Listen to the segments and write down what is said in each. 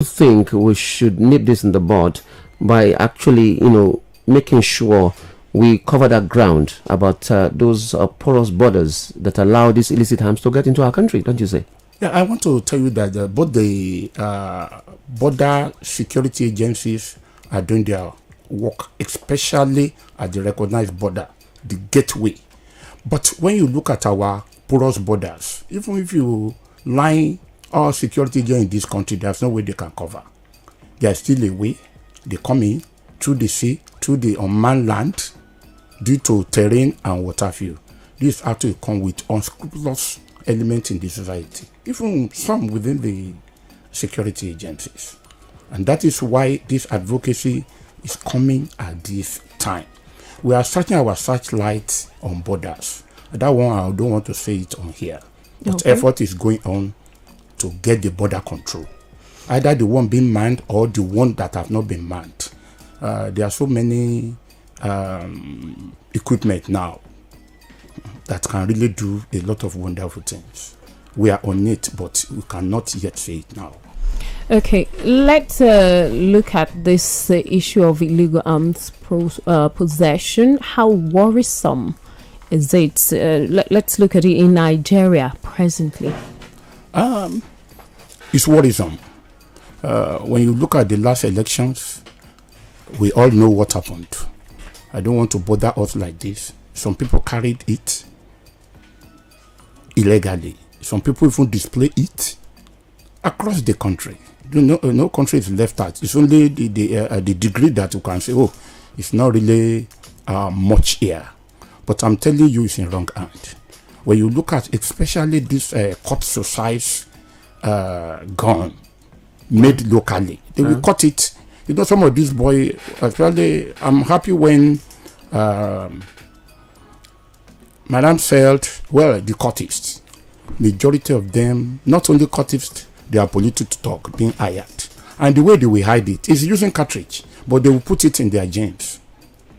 think we should nip this in the bud by actually, making sure we cover that ground about those porous borders that allow these illicit arms to get into our country, don't you say? Yeah, I want to tell you that both the border security agencies are doing their work, especially at the recognized border, the gateway. But when you look at our porous borders, even if you line all security agents in this country, there's no way they can cover. There's still a way. They come in through the sea, through the unmanned land, due to terrain and water fuel. This actually come with unscrupulous elements in the society, even some within the security agencies. And that is why this advocacy is coming at this time. We are setting our searchlights on borders. That one, I don't want to say it on here. But effort is going on to get the border control. Either the one being manned or the one that have not been manned. There are so many equipment now that can really do a lot of wonderful things. We are on it, but we cannot yet say it now. Okay, let's look at this issue of illegal arms possession. How worrisome is it? Let's look at it in Nigeria presently. It's worrisome. When you look at the last elections, we all know what happened. I don't want to bother us like this. Some people carried it illegally. Some people even display it across the country. No country is left out. It's only the degree that you can say, oh, it's not really much here. But I'm telling you, it's in wrong hand. When you look at especially this corpse-size gun made locally, they will cut it. Some of these boys, actually, I'm happy when Madam said, well, the cultists, majority of them, not only cultists, they are political talk being hired. And the way they will hide it is using cartridge, but they will put it in their jeans.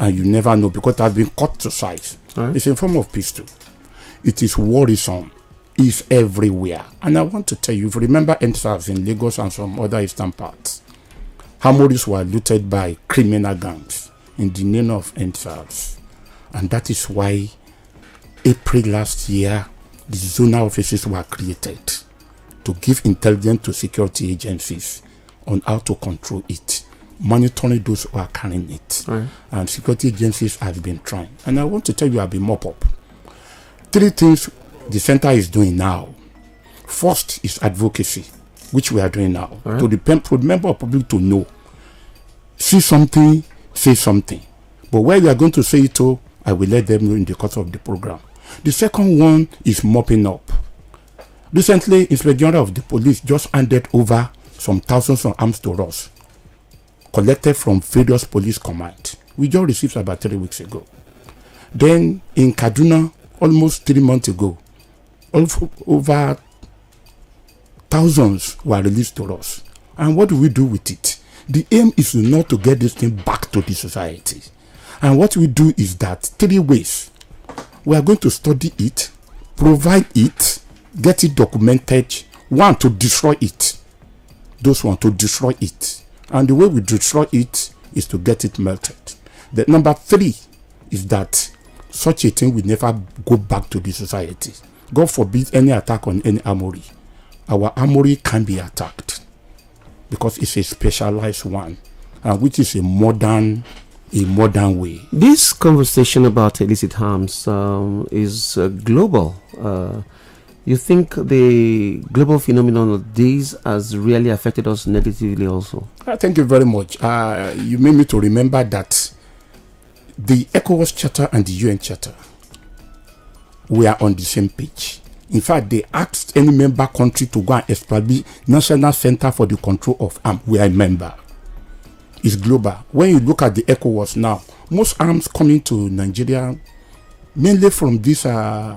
And you never know because it has been cut to size. It's in form of pistol. It is worrisome. It's everywhere. And I want to tell you, if you remember NSAS in Lagos and some other eastern parts, harmonies were looted by criminal gangs in the name of NSAS. And that is why April last year, the zonal offices were created to give intelligence to security agencies on how to control it, monitoring those who are carrying it. And security agencies have been trying. And I want to tell you, I've been mop up. 3 things the center is doing now. First is advocacy, which we are doing now. To the member of public to know. See something, say something. But where we are going to say it to, I will let them know in the course of the program. The second one is mopping up. Recently, Inspector General of the Police just handed over some thousands of arms to us, collected from various police commands. We just received about 3 weeks ago. Then in Kaduna, almost 3 months ago, over thousands were released to us. And what do we do with it? The aim is not to get this thing back to the society. And what we do is that 3 ways. We are going to study it, provide it, get it documented. 1, to destroy it. Those want to destroy it. And the way we destroy it is to get it melted. The number 3 is that such a thing will never go back to the society. God forbid any attack on any armory. Our armory can be attacked because it's a specialized one, which is a modern way. This conversation about illicit arms is global. You think the global phenomenon of these has really affected us negatively also? Thank you very much. You made me to remember that the ECOWAS Charter and the UN Charter, we are on the same page. In fact, they asked any member country to go and establish National Center for the Control of Arms. We are a member. It's global. When you look at the ECOWAS now, most arms coming to Nigeria, mainly from these war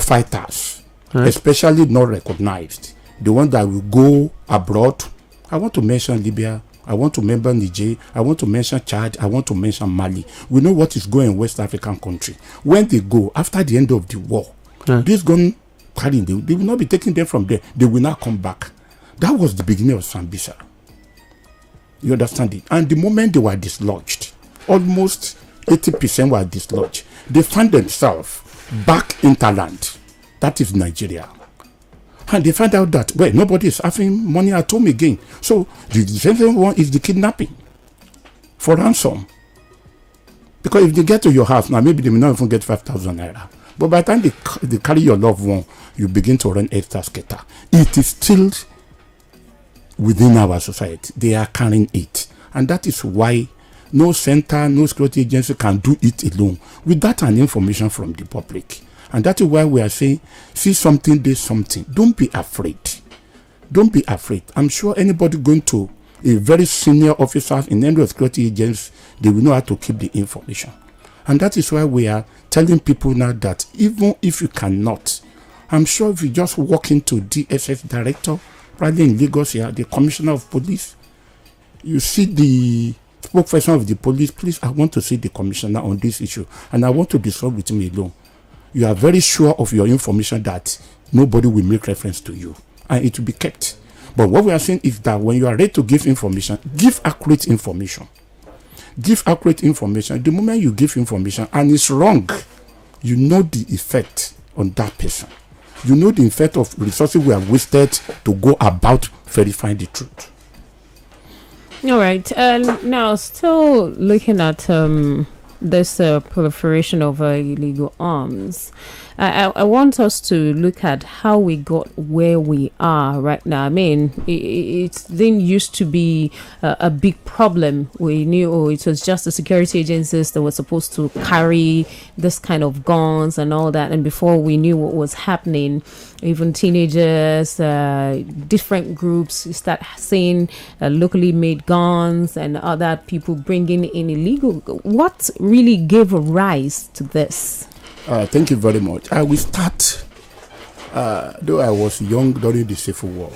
fighters, especially not recognized. The ones that will go abroad. I want to mention Libya. I want to mention Niger. I want to mention Chad. I want to mention Mali. We know what is going in West African country. When they go, after the end of the war, these gun carrying them, they will not be taking them from there. They will not come back. That was the beginning of Sambisa. You understand it? And the moment they were dislodged, almost 80% were dislodged. They found themselves back in Thailand. That is Nigeria. And they find out that, well, nobody is having money at home again. So the same one is the kidnapping for ransom. Because if they get to your house, now maybe they may not even get 5,000 naira. But by the time they carry your loved one, you begin to run extra skater. It is still within our society. They are carrying it. And that is why no center, no security agency can do it alone without an information from the public. And that is why we are saying, see something, do something. Don't be afraid. Don't be afraid. I'm sure anybody going to a very senior officer in any security agency, they will know how to keep the information. And that is why we are telling people now that even if you cannot, I'm sure if you just walk into DSS director, probably in Lagos here, the commissioner of police, you see the spokesperson of the police, please, I want to see the commissioner on this issue, and I want to discuss with him alone. You are very sure of your information that nobody will make reference to you, and it will be kept. But what we are saying is that when you are ready to give information, give accurate information. Give accurate information. The moment you give information and it's wrong, you know the effect on that person. You know the effect of resources we have wasted to go about verifying the truth. All right. Now, still looking at this proliferation of illegal arms, I want us to look at how we got where we are right now. I mean, it didn't used to be a big problem. We knew it was just the security agencies that were supposed to carry this kind of guns and all that. And before we knew what was happening, even teenagers, different groups, you start seeing locally made guns and other people bringing in illegal. What really gave a rise to this? Thank you very much. I will start, though I was young during the Civil War.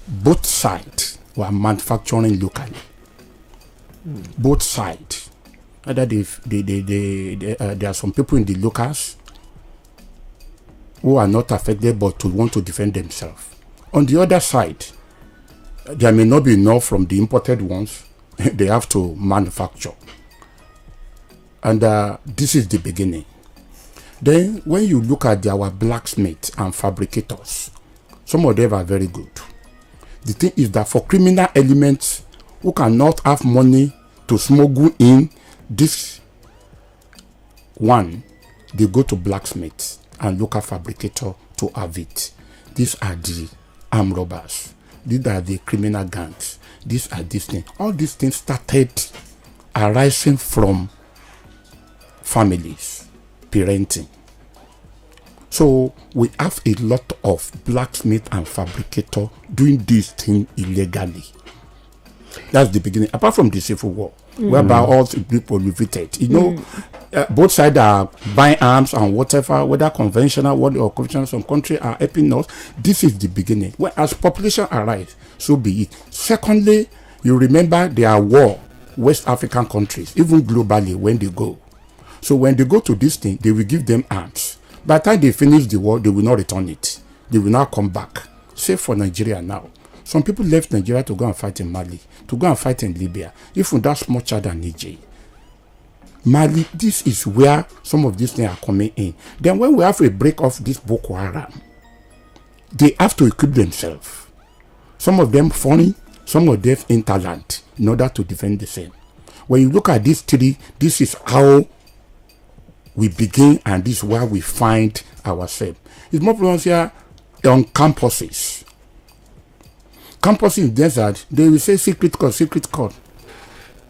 Both sides were manufacturing locally. Both sides. Either there are some people in the locals who are not affected but to want to defend themselves. On the other side, there may not be enough from the imported ones. They have to manufacture. And this is the beginning. Then when you look at our blacksmiths and fabricators, some of them are very good. The thing is that for criminal elements who cannot have money to smuggle in this one, they go to blacksmiths and local fabricator to have it. These are the armed robbers. These are the criminal gangs. These are these things. All these things started arising from families, parenting. So we have a lot of blacksmith and fabricator doing this thing illegally. That's the beginning. Apart from the Civil War, whereby all the people proliferated. You know, both sides are buying arms and whatever, whether conventional or conventional, some countries are helping us. This is the beginning. When as population arise, so be it. Secondly, you remember there are war West African countries, even globally when they go. So when they go to this thing, they will give them arms. By the time they finish the war, they will not return it. They will not come back. Save for Nigeria now. Some people left Nigeria to go and fight in Mali, to go and fight in Libya, even that's much than Niger. Mali, this is where some of these things are coming in. Then when we have a break of this Boko Haram, they have to equip themselves. Some of them foreign, some of them in talent, in order to defend the same. When you look at these three, this is how we begin, and this is where we find ourselves. It's more pronounced here on campuses. Campuses in desert, they will say secret code.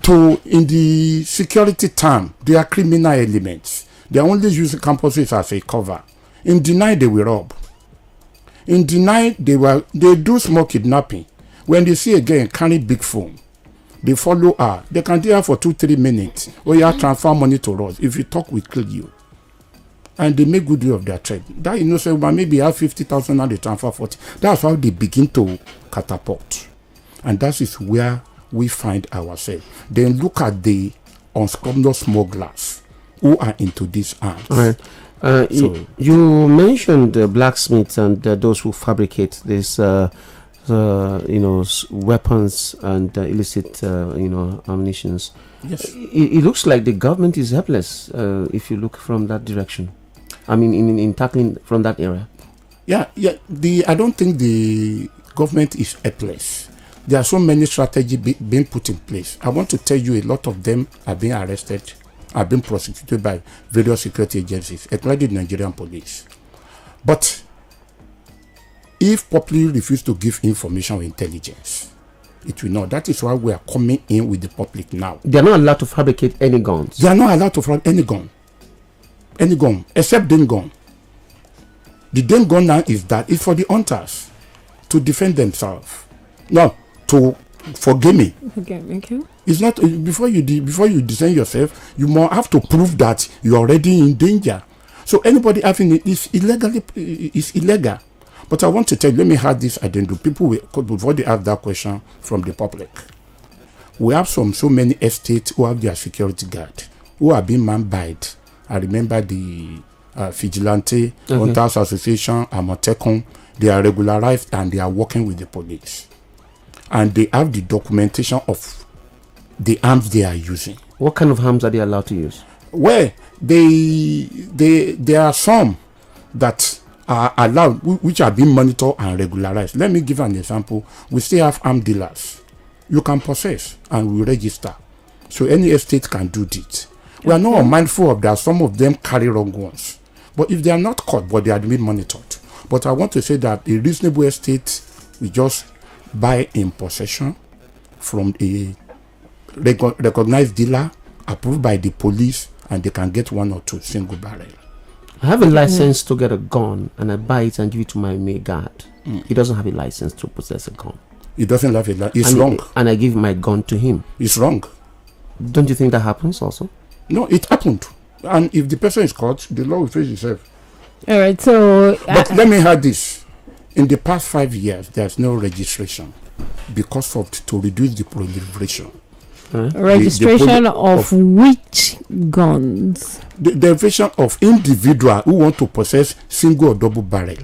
To in the security term, they are criminal elements. They are only using campuses as a cover. In deny, they will rob. In deny, they do small kidnapping. When they see a girl carry big phone, they follow her. They can do her for 2-3 minutes. Or you have transfer money to us. If you talk, we kill you. And they make good use of their trade. That, you know, so maybe you have 50,000 and they transfer 40. That's how they begin to catapult. And that is where we find ourselves. Then look at the unscrupulous smugglers who are into this arms. All right. You mentioned blacksmiths and those who fabricate this, weapons and illicit, ammunitions. Yes. It looks like the government is helpless if you look from that direction. I mean, in tackling from that area. Yeah. I don't think the government is helpless. There are so many strategies being put in place. I want to tell you, a lot of them are being arrested, are being prosecuted by various security agencies, including the Nigerian police. But if public refuse to give information or intelligence, it will not. That is why we are coming in with the public now. They are not allowed to fabricate any guns. They are not allowed to fabricate any gun, except den gun. The den gun now is for the hunters to defend themselves. No, forgive me. Okay. It's not before you defend yourself. You more have to prove that you're already in danger. So anybody having it is illegal. But I want to tell you, let me have this addendum. People will, before they ask that question from the public, we have so many estates who have their security guard who are being manned by it. I remember the Vigilante Hunters Association, Amotekun. They are regularized and they are working with the police, and they have the documentation of the arms they are using. What kind of arms are they allowed to use? Well, there are some that are allowed, which are being monitored and regularized. Let me give an example. We still have arm dealers. You can possess and we register. So any estate can do this. We are not mindful of that. Some of them carry wrong ones. But if they are not caught, but they are being monitored. But I want to say that a reasonable estate, we just buy in possession from a recognized dealer, approved by the police, and they can get 1 or 2 single barrel. I have a license to get a gun, and I buy it and give it to my male guard. He doesn't have a license to possess a gun. He doesn't have a license. It's wrong. And I give my gun to him. It's wrong. Don't you think that happens also? No, it happened. And if the person is caught, the law will face itself. All right, so... But let me add this. In the past 5 years, there's no registration because of to reduce the proliferation. Registration of which guns? The registration of individual who want to possess single or double barrel.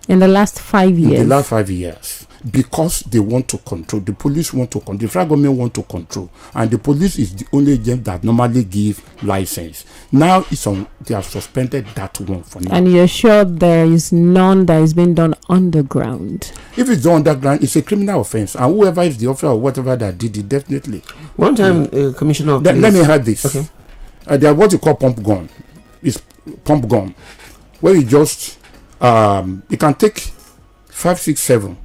In the last 5 years? In the last 5 years. Because they want to control. The police want to control. The federal government want to control. And the police is the only agent that normally give license. Now they have suspended that one for now. And you're sure there is none that is being done underground? If it's done underground, it's a criminal offense. And whoever is the officer or whatever that did it, definitely. One time, Commissioner of Police... Let me add this. Okay. They are what you call pump gun. It's pump gun. Where you just... you can take 5, 6, 7.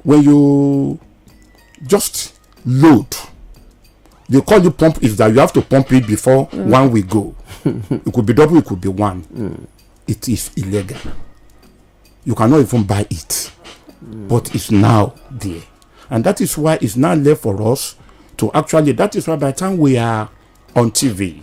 When you just load, they call you pump is that you have to pump it before one will go. It could be double, it could be one. It is illegal. You cannot even buy it. But it's now there. And that is why it's now left for us to actually, that is why by the time we are on TV,